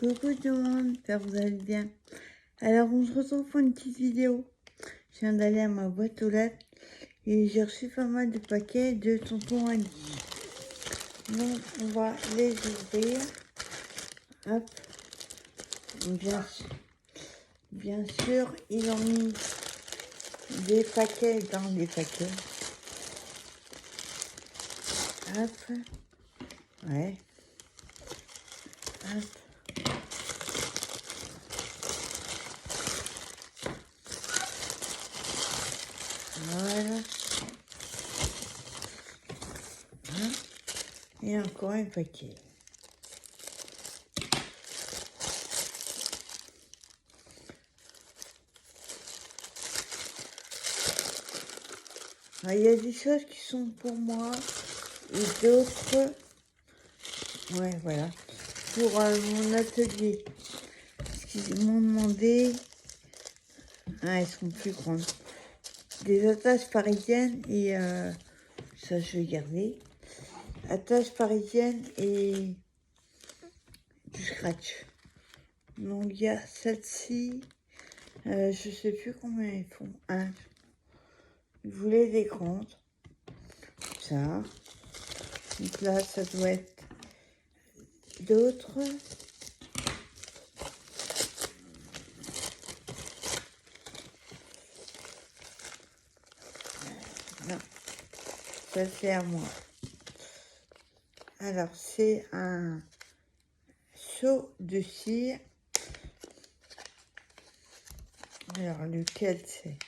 Coucou tout le monde, j'espère que vous allez bien. Alors on se retrouve pour une petite vidéo. Je viens d'aller à ma boîte aux lettres et j'ai reçu pas mal de paquets de tonton Ali. Donc on va les ouvrir. Hop. Bien sûr, ils ont mis des paquets dans des paquets. Hop. Ouais. Hop. Voilà. Et encore un paquet. Il y a des choses qui sont pour moi et d'autres, ouais, voilà, pour mon atelier. Parce qu'ils m'ont demandé, elles sont plus grandes, des attaches parisiennes et ça je vais garder. Attaches parisiennes et du scratch. Donc il y a celle-ci, je sais plus combien elles font. Je voulais des grandes. Ça. Donc là, ça doit être d'autres. Non, ça c'est à moi. Alors, c'est un seau de cire. Alors, lequel c'est?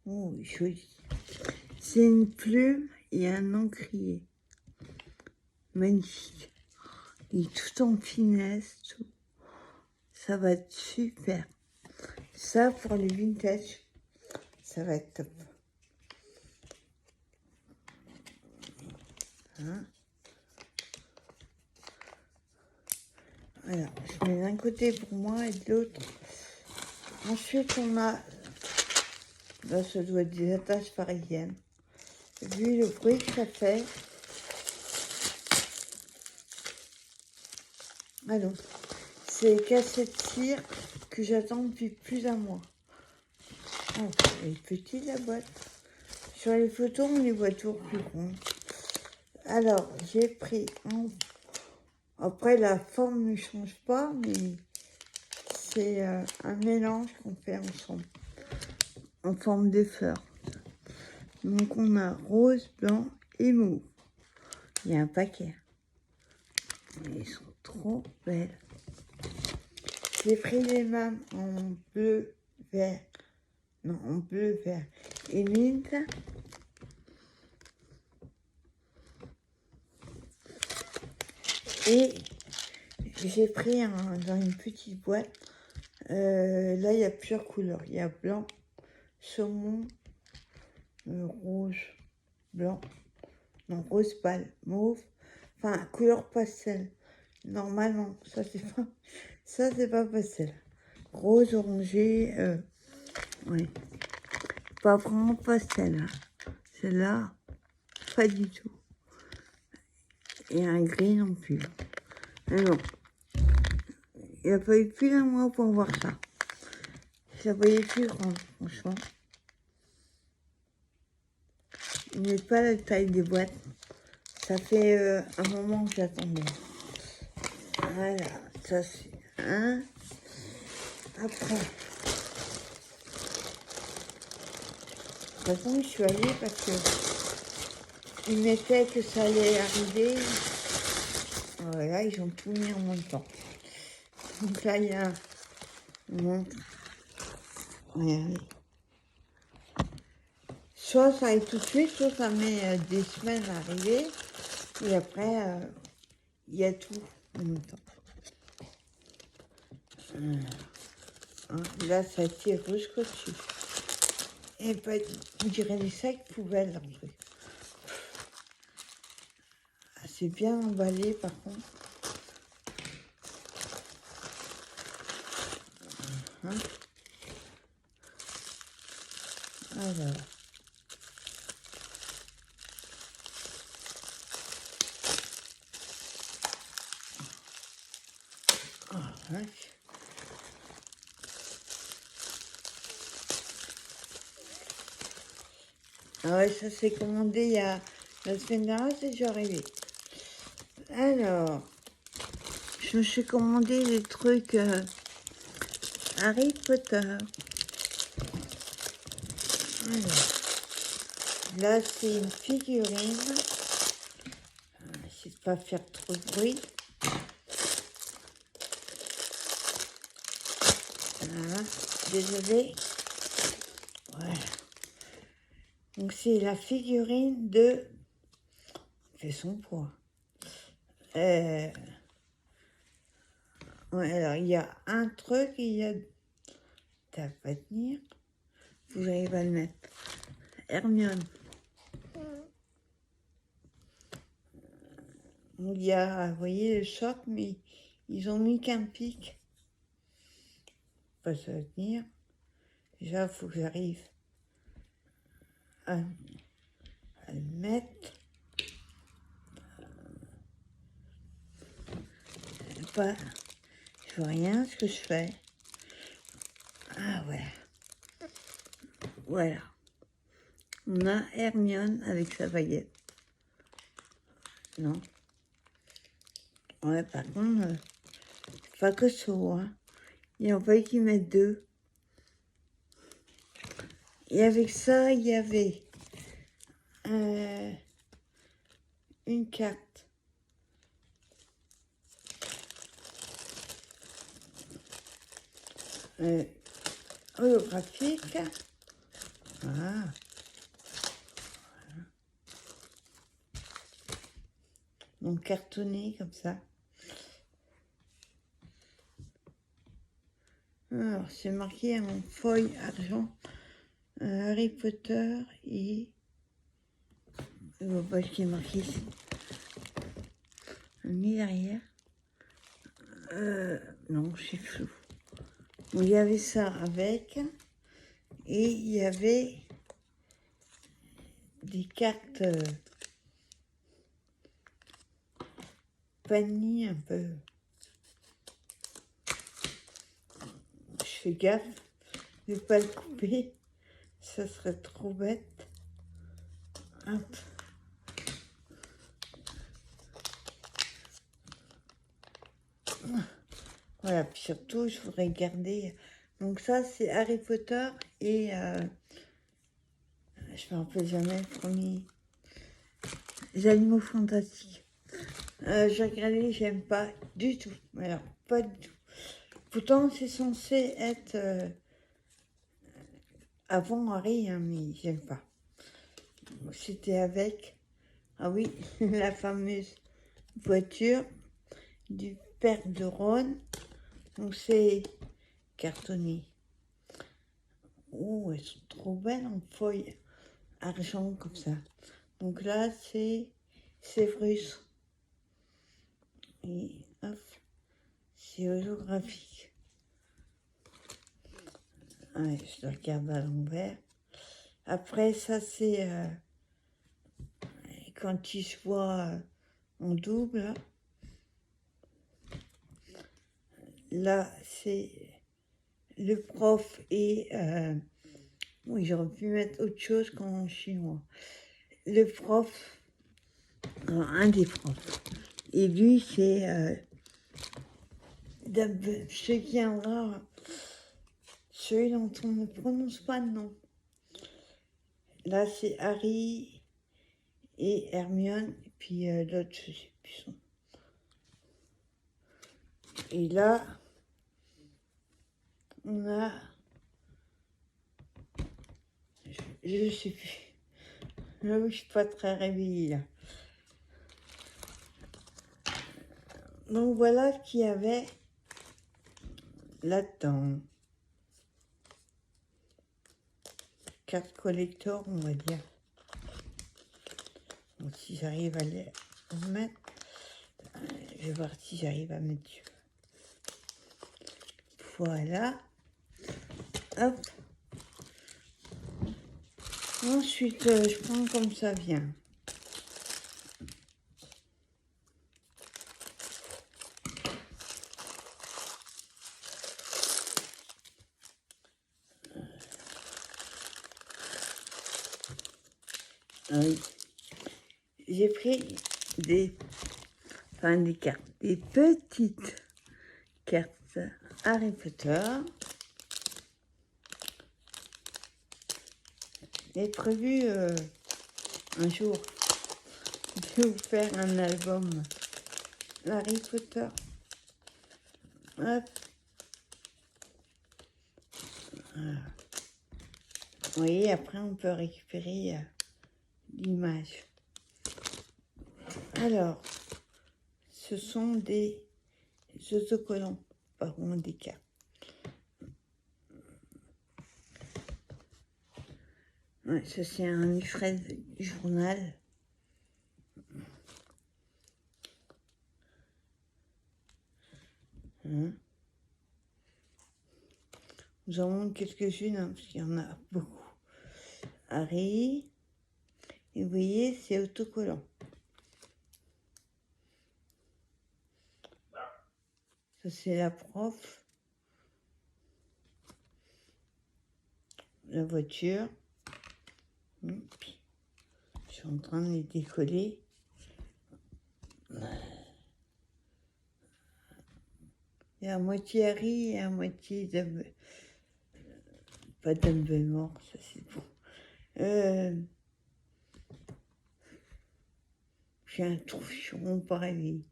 Oh, joli. C'est une plume et un encrier. Magnifique. Il est tout en finesse, tout. Ça va être super. Ça, pour les vintage, ça va être top. Hein? Alors, je mets d'un côté pour moi et de l'autre. Ensuite, on a... Là, ça doit être des attaches parisiennes. Vu le bruit que ça fait. Alors, c'est les cassettes de cire que j'attends depuis plus d'un mois. Oh, elle est petite la boîte. Sur les photos, on les voit toujours plus grandes. Alors, j'ai pris un... Après, la forme ne change pas, mais c'est un mélange qu'on fait ensemble. En forme de fleurs. Donc, on a rose, blanc et mauve. Il y a un paquet. Elles sont trop belles. J'ai pris les mêmes en bleu, vert. Non, en bleu, vert et mint. Et j'ai pris dans une petite boîte. Là, il y a plusieurs couleurs. Il y a blanc, saumon, rouge, blanc. Non, rose pâle, mauve. Enfin, couleur pastel. Normalement, ça c'est pas pastel. Rose, orangé, oui. Pas vraiment pastel. Hein. Celle-là, pas du tout. Et un gris non plus. Mais bon, il a fallu plus d'un mois pour voir ça. Ça voyait plus grand, franchement. Il n'est pas la taille des boîtes. Ça fait un moment que j'attendais. Voilà, ça c'est un. Après, de toute façon, je suis allée parce que il m'était que ça allait arriver. Voilà, ils ont tout mis en même temps. Donc là, il y a une montre. Regardez. Soit ça arrive tout de suite, soit ça met des semaines à arriver. Et après, il y a tout en même temps. Là, ça tire jusqu'au dessus. Et pas, on dirait des sacs poubelles, leur truc. C'est bien emballé, par contre. Alors. Ouais. Ah ouais, ça s'est commandé il y a la semaine dernière, c'est déjà arrivé. Alors, je me suis commandé des trucs Harry Potter. Alors, là, c'est une figurine. J'essaie de pas faire trop de bruit. Voilà, désolé. Voilà. Donc, c'est la figurine de... C'est son poids. Ouais, alors, il y a un truc, il y a... Ça va pas tenir. Faut que j'arrive à le mettre. Hermione. Il y a, vous voyez, le choc, mais ils ont mis qu'un pic. Pas ça va tenir. Déjà, il faut que j'arrive à le mettre. Pas, je vois rien ce que je fais. Ah ouais. Voilà. On a Hermione avec sa baguette. Non. Ouais, par contre, pas que ça, hein. Il a fallu qu'ils mettent deux. Et avec ça, il y avait une carte. Holographique. Ah. Donc cartonné comme ça. Alors, c'est marqué en feuille argent. Harry Potter et... Je vois pas ce qui est marqué ici. Mis derrière. Non, c'est flou. Bon, il y avait ça avec. Et il y avait des cartes panier un peu. Je fais gaffe de ne pas le couper. Ça serait trop bête. Hop. Voilà, puis surtout, je voudrais garder... Donc ça, c'est Harry Potter et... je me rappelle jamais le premier. Les animaux fantastiques. J'ai regardé, j'aime pas du tout. Alors, pas du tout. Pourtant, c'est censé être avant Harry, hein, mais j'aime pas. C'était avec... Ah oui, la fameuse voiture du père de Ron. Donc c'est cartonné. Oh, elles sont trop belles en feuille argent comme ça. Donc là, c'est Severus. Et hop, c'est holographique. Ouais, je le regarde à l'envers. Après, ça, c'est quand il se voit en double. Là, c'est le prof et... oui, j'aurais pu mettre autre chose qu'en chinois. Le prof, un des profs. Et lui, c'est ce qui viendra, celui dont on ne prononce pas le nom. Là, c'est Harry et Hermione, et puis l'autre, je sais plus son nom. Et là, on a... Je sais plus. Là, je suis pas très réveillée, là. Donc voilà ce qu'il y avait là-dedans. Carte collector, on va dire. Donc si j'arrive à les remettre, je vais voir si j'arrive à mettre dessus. Voilà. Hop. Ensuite, je prends comme ça vient. Oui. J'ai pris des cartes, des petites cartes Harry Potter. J'ai prévu un jour de vous faire un album Harry Potter. Hop. Voilà. Vous voyez, après on peut récupérer l'image. Alors, ce sont des autocollants, pas vraiment des cartes. Ouais, ça c'est un livret du journal. Nous en montre quelques-unes, hein, parce qu'il y en a beaucoup. Harry, et vous voyez, c'est autocollant. Ça c'est la prof. La voiture. Je suis en train de les décoller. Il y a à moitié Harry et à moitié pas Dumbledore, ça c'est bon. J'ai un troufion pareil.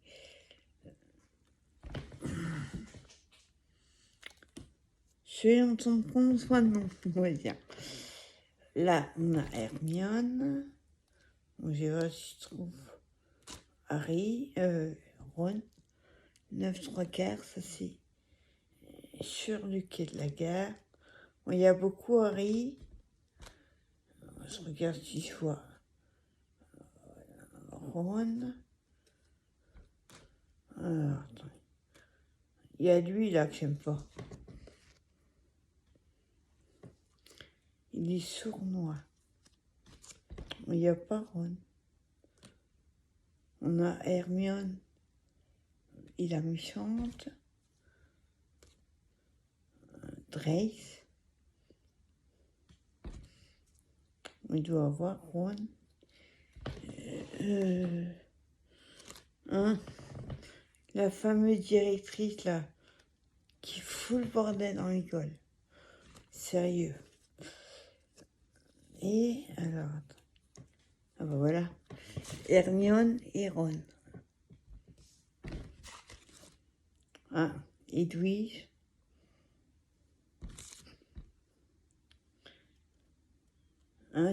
Celui dont on prend soin de nous, on va dire. Là, on a Hermione. Bon, je vais voir si je trouve Harry, Ron. 9 3/4, ça c'est sur le quai de la gare. Bon, il y a beaucoup Harry. Je regarde si je vois Ron. Alors, attends. Il y a lui là que j'aime pas. Il est sournois. Il n'y a pas Ron. On a Hermione. Il a méchante. Drace. Il doit avoir Ron. La fameuse directrice là, qui fout le bordel dans l'école. Sérieux. Et alors, ah bah voilà, Hermione et Ron. Ah, Edwige.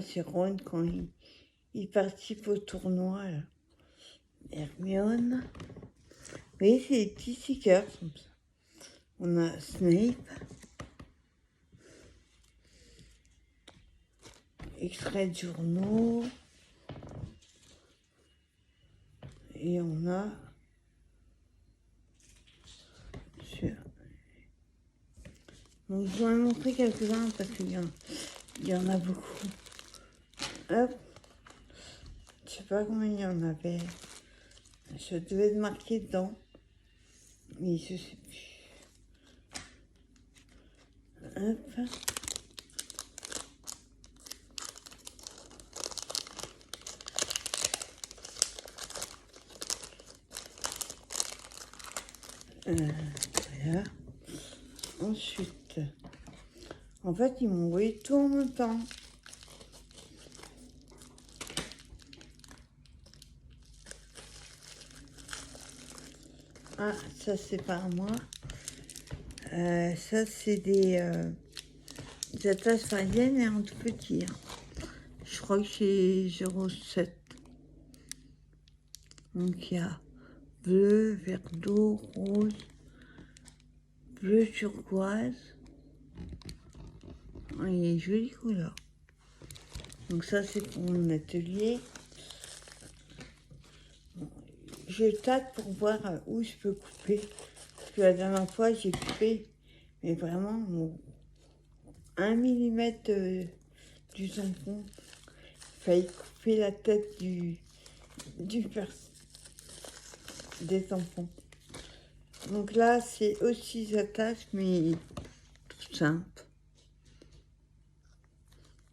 C'est Ron quand il participe au tournoi là. Hermione. Vous voyez, c'est des petits stickers comme ça. On a Snape. Extrait de journaux. Et on a... Donc, je vais en montrer quelques-uns parce qu'il y en a beaucoup. Hop. Je sais pas combien il y en avait. Je devais être marqué dedans. Mais je sais plus. Hop. Voilà. Ensuite, en fait, ils m'ont envoyé tout en même temps. Ah, ça c'est pas à moi. Ça c'est des attaches parisiennes et en tout petit. Hein. Je crois que c'est 0,7. Donc il y a bleu, vert d'eau, rose, bleu turquoise. Il est joli couleur. Donc ça c'est pour mon atelier. Je tâte pour voir où je peux couper. Parce que la dernière fois j'ai coupé, mais vraiment 1 millimètre du tampon. Il fallait couper la tête des tampons. Donc là c'est aussi des attaches mais tout simple.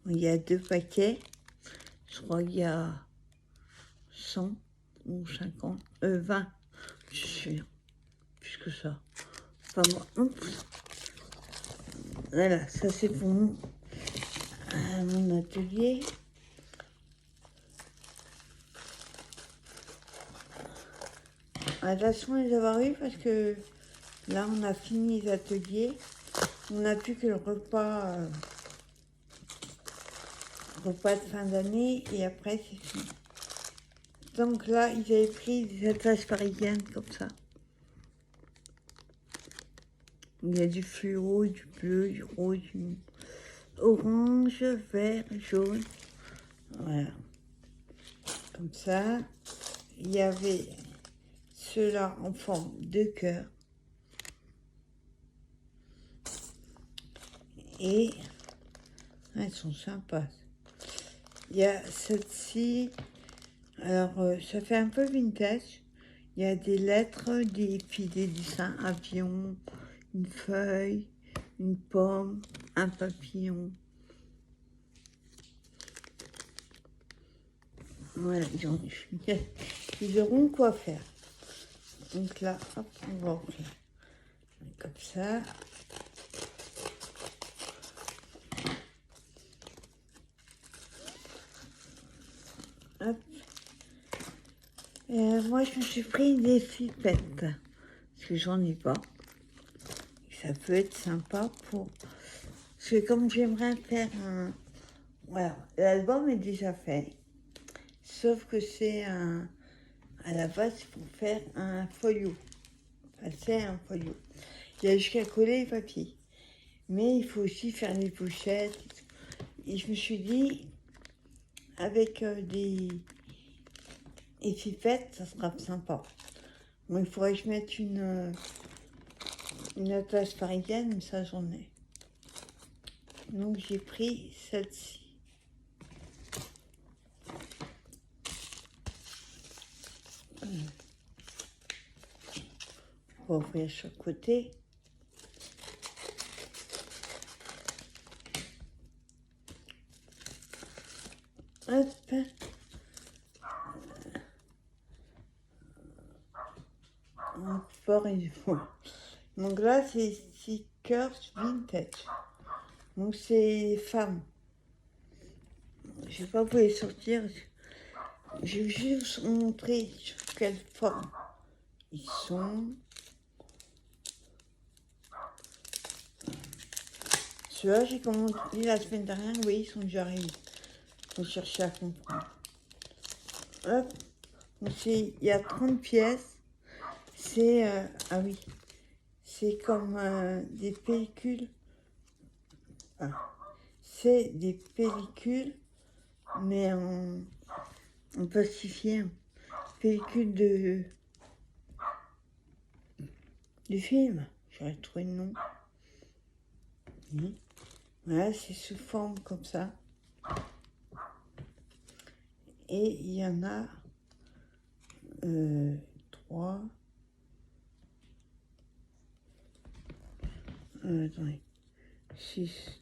Il y a 2 paquets. Je crois qu'il y a 100 ou 50, 20, je suis plus que ça. Enfin, bon, voilà, ça c'est pour mon atelier. Attention à les avoir eu parce que là on a fini les ateliers. On n'a plus que le repas de fin d'année et après c'est fini. Donc là ils avaient pris des atlases parisiennes comme ça. Il y a du fluo, du bleu, du rose, du orange, vert, jaune. Voilà. Comme ça. Il y avait ceux-là en forme de cœur. Et elles sont sympas. Il y a celle-ci. Alors, ça fait un peu vintage. Il y a des lettres, des dessins, avion, une feuille, une pomme, un papillon. Voilà, ils auront quoi faire. Donc là, hop, on va ouvrir. Comme ça. Hop. Moi, je me suis pris des pipettes. Parce que j'en ai pas. Ça peut être sympa pour... Parce que comme j'aimerais faire un... Voilà, l'album est déjà fait. Sauf que c'est un... À la base, c'est pour faire un folio. Enfin, c'est un folio. Il y a jusqu'à coller les papiers. Mais il faut aussi faire les pochettes. Et je me suis dit, avec des pipettes, ça sera sympa. Bon, il faudrait que je mette une atlas parisienne, mais ça j'en ai. Donc j'ai pris celle-ci. On va ouvrir chaque côté. Hop. Fort et donc là, c'est Stickers Vintage. Donc c'est femmes. Je vais pas vous les sortir. Je vais juste vous montrer sur quelle forme ils sont. Ceux-là, j'ai commandé la semaine dernière. Vous voyez, ils sont déjà arrivés. Faut chercher à comprendre. Hop. Donc il y a 30 pièces. C'est... ah oui. C'est comme des pellicules. Ah. C'est des pellicules, mais en plastifié. Pellicule du film. J'aurais trouvé le nom. Oui. Voilà, c'est sous forme comme ça. Et il y en a 3. Attendez. 6.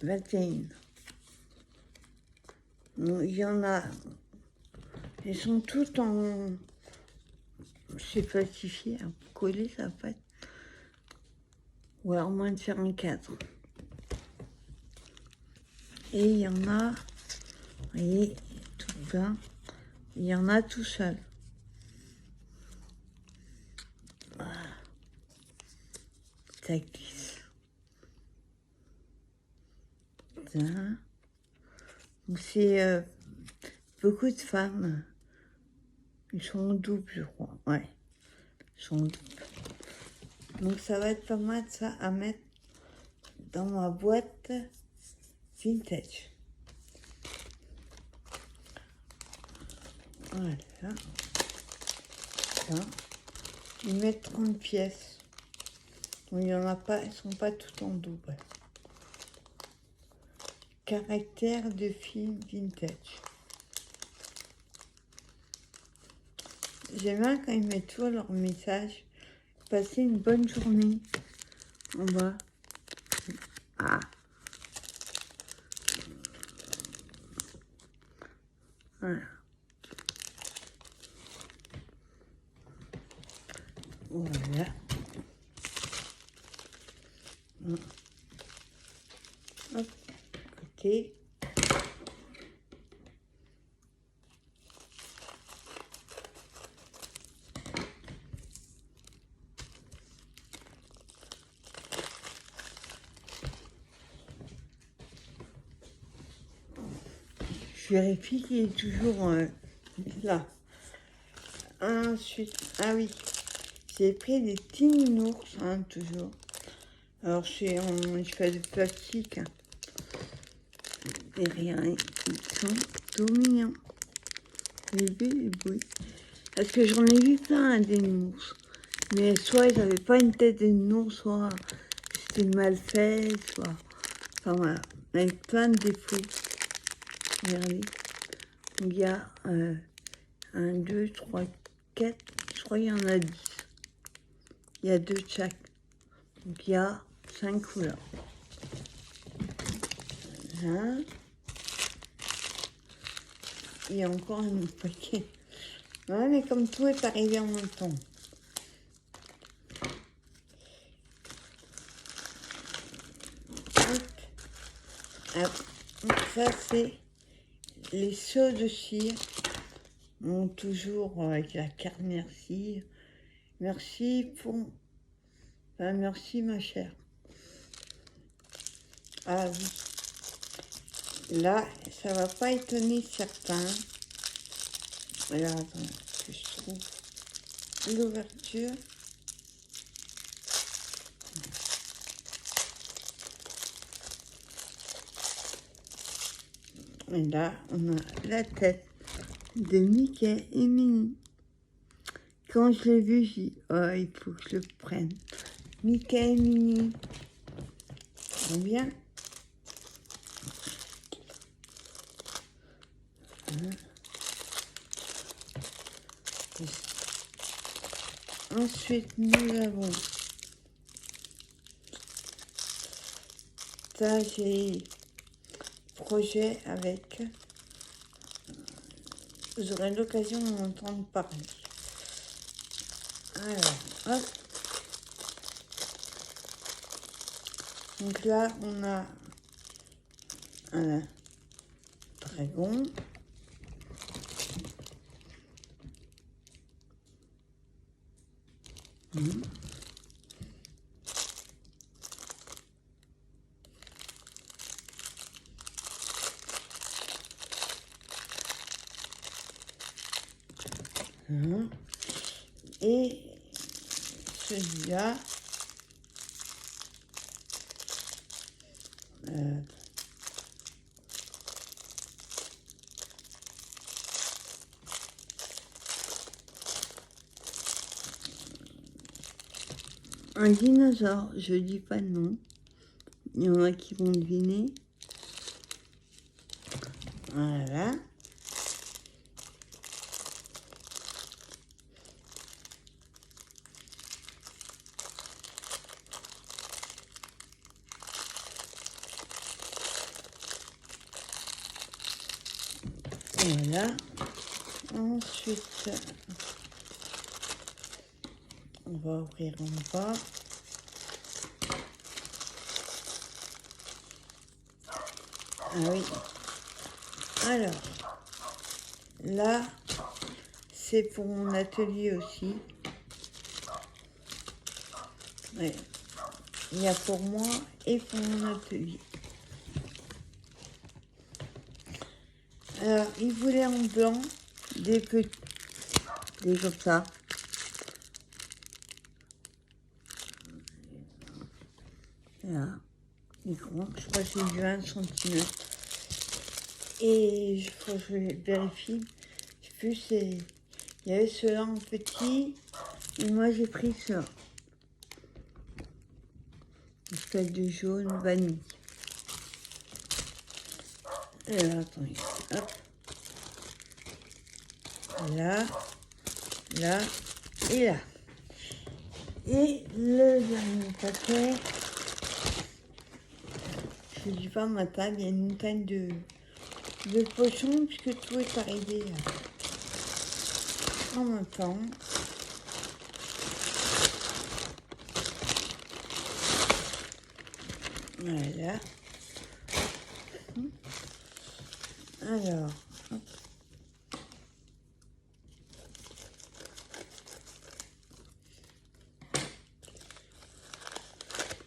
21. Il y en a. Elles sont toutes en. C'est plastifié, à coller, ça fait. Ou alors moins de faire un 4. Et il y en a. Vous voyez, tout plein. Il y en a tout seul. Voilà. Ça glisse. Donc c'est beaucoup de femmes. Ils sont en double, je crois. Ouais. Ils sont en double. Donc ça va être pas mal ça à mettre dans ma boîte vintage. Voilà. Ça. Ils mettent 30 pièces. Donc il n'y en a pas, elles ne sont pas toutes en double. Caractère de film vintage. J'aime bien quand ils mettent toujours leur message. Passez une bonne journée. En bas. Ah. Voilà. Voilà. Hop, côté. Je vérifie qu'il est toujours là. Ensuite, ah oui, j'ai pris des petits nounours, hein, toujours. Alors, je fais de plastique. Hein. Et rien, ils sont tout mignons. Vous avez vu les bruits? Parce que j'en ai vu plein, des nounours. Mais soit ils n'avaient pas une tête de nounours, soit c'était mal fait, soit... Enfin voilà, avec plein de défauts. Regardez. Il y a 1, 2, 3, 4, je crois qu'il y en a 10. Il y a 2 de chaque. Donc il y a 5 couleurs. Là. Il y a encore un autre paquet. Ouais, mais comme tout est arrivé en même temps. Hop. Hop. Donc ça, c'est les seaux de cire. Bon, toujours avec la carte merci. Merci pour... Enfin, merci ma chère. Ah oui. Là, ça va pas étonner certains. Là, attends, que je trouve l'ouverture. Et là, on a la tête de Mickey et Minnie. Quand je l'ai vu, j'ai dit, oh, il faut que je le prenne. Mickey et Minnie. Très bien. Ensuite, nous avons ça, j'ai projet avec. Vous aurez l'occasion d'en entendre parler. Alors, hop. Donc là, on a un dragon. Et celui-là, un dinosaure, je dis pas non. Il y en a qui vont deviner. Voilà. Voilà. Ensuite, on va ouvrir en bas. Ah oui. Alors, là, c'est pour mon atelier aussi. Ouais. Il y a pour moi et pour mon atelier. Alors, il voulait en blanc des petits, des comme ça. Là, ils grands, je crois que c'est du 1 cm. Et je vérifie. Je sais plus, il y avait ceux-là en petit. Et moi, j'ai pris ça. Espèce de jaune vanille. Alors, attendez. Hop. Là, là et là. Et le dernier paquet. Je dis pas ma table, il y a une montagne de de pochons puisque tout est arrivé en même temps. Voilà. Alors, hop.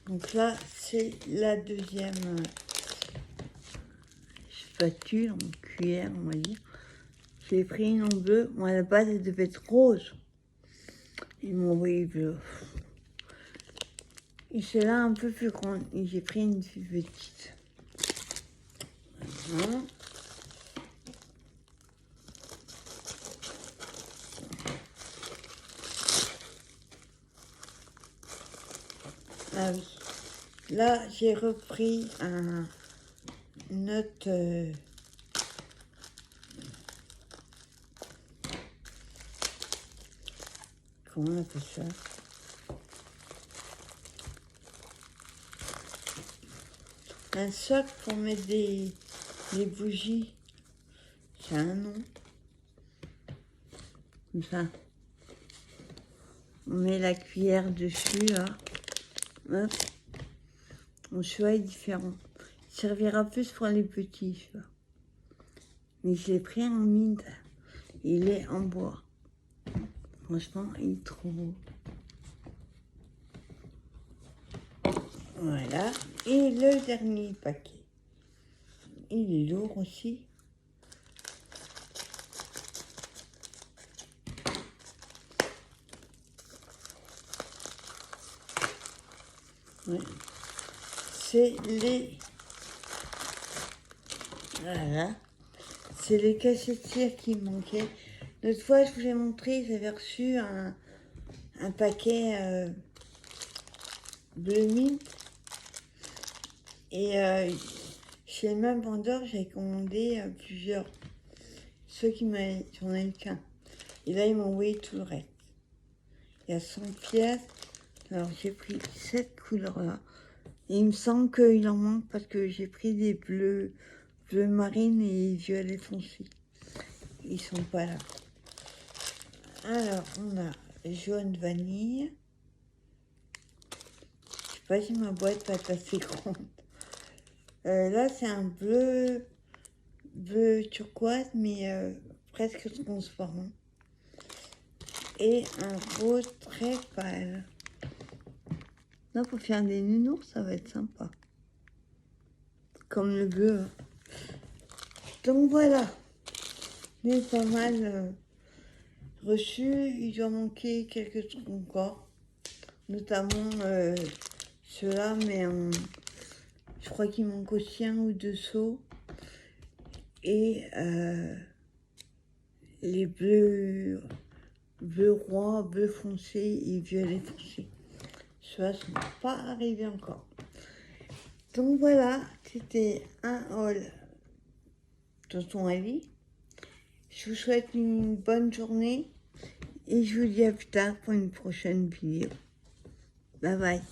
Donc là, c'est la deuxième spatule en cuillère, on va dire. J'ai pris une en bleu. Moi, à la base, elle devait être rose. Ils m'ont envoyé bleu. Et celle-là, un peu plus grande. Et j'ai pris une plus petite. Voilà. Ah oui. Là, j'ai repris une autre... comment on appelle ça? Un socle pour mettre des bougies. C'est un nom. Comme ça. On met la cuillère dessus, là. Hop. Mon choix est différent. Il servira plus pour les petits, choix. Mais je l'ai pris en mine. Il est en bois. Franchement, il est trop beau. Voilà. Et le dernier paquet. Il est lourd aussi. Ouais. C'est les... Voilà. C'est les cachetières qui manquaient. L'autre fois, je vous ai montré, j'avais reçu un paquet bleu mint. Et chez le même vendeur, j'ai commandé plusieurs. Ceux qui m'avaient... J'en ai eu qu'un. Et là, ils m'ont envoyé tout le reste. Il y a 100 pièces. Alors, j'ai pris cette couleur-là. Et il me semble qu'il en manque parce que j'ai pris des bleus marine et violet foncé. Ils sont pas là. Alors, on a jaune vanille. Je sais pas si ma boîte va être assez grande. Là, c'est un bleu turquoise, mais presque transparent. Et un rose très pâle. Là, pour faire des nounours, ça va être sympa. Comme le bleu. Donc voilà. Mais pas mal reçu. Il doit manquer quelques trucs encore. Notamment ceux-là, mais je crois qu'il manque aussi un ou deux seaux. Et les bleus roi, bleu foncé et violet foncé. Ceux-là ne sont pas arrivés encore. Donc voilà, c'était un haul Tonton Ali. Je vous souhaite une bonne journée et je vous dis à plus tard pour une prochaine vidéo. Bye bye.